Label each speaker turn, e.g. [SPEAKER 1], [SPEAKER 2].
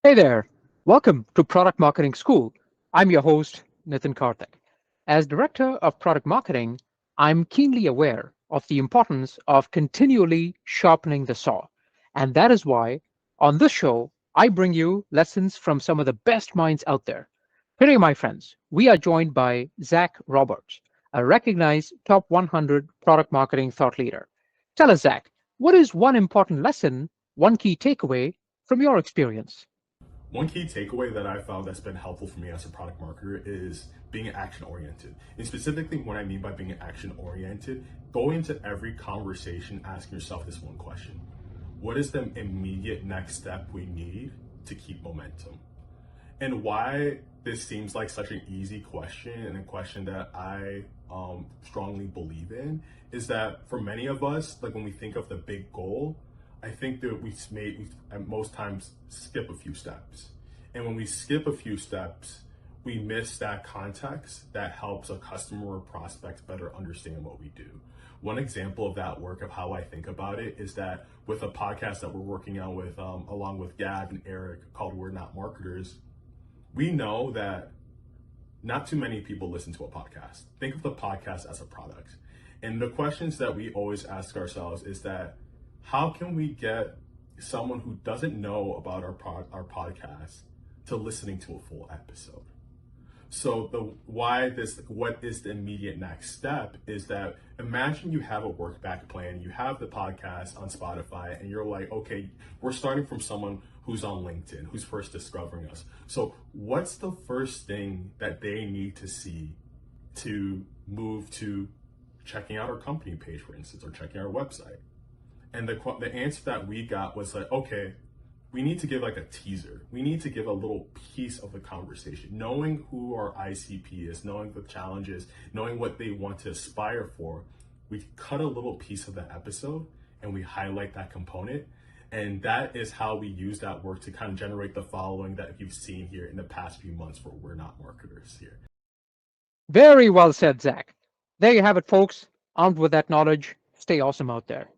[SPEAKER 1] Hey there. Welcome to Product Marketing School. I'm your host, Nitin Karthik. As Director of Product Marketing, I'm keenly aware of the importance of continually sharpening the saw. And that is why, on this show, I bring you lessons from some of the best minds out there. Today, my friends, we are joined by Zach Roberts, a recognized top 100 product marketing thought leader. Tell us, Zach, what is one important lesson, one key takeaway from your experience?
[SPEAKER 2] One key takeaway that I found that's been helpful for me as a product marketer is being action oriented. And specifically, what I mean by being action oriented, go into every conversation asking yourself this one question: what is the immediate next step we need to keep momentum? And why this seems like such an easy question and a question that I strongly believe in is that for many of us, like when we think of the big goal, I think that we at most times skip a few steps. And when we skip a few steps, we miss that context that helps a customer or prospects better understand what we do. One example of that work of how I think about it is that with a podcast that we're working on with along with Gab and Eric called We're Not Marketers, we know that not too many people listen to a podcast. Think of the podcast as a product. And the questions that we always ask ourselves is that how can we get someone who doesn't know about our podcast to listening to a full episode? So what is the immediate next step is that imagine you have a work back plan, you have the podcast on Spotify, and you're like, okay, we're starting from someone who's on LinkedIn, who's first discovering us. So what's the first thing that they need to see to move to checking out our company page, for instance, or checking our website? And the answer that we got was like, okay, we need to give like a teaser. We need to give a little piece of the conversation, knowing who our ICP is, knowing the challenges, knowing what they want to aspire for. We cut a little piece of the episode and we highlight that component. And that is how we use that work to kind of generate the following that you've seen here in the past few months for We're Not Marketers here.
[SPEAKER 1] Very well said, Zach. There you have it, folks. Armed with that knowledge, stay awesome out there.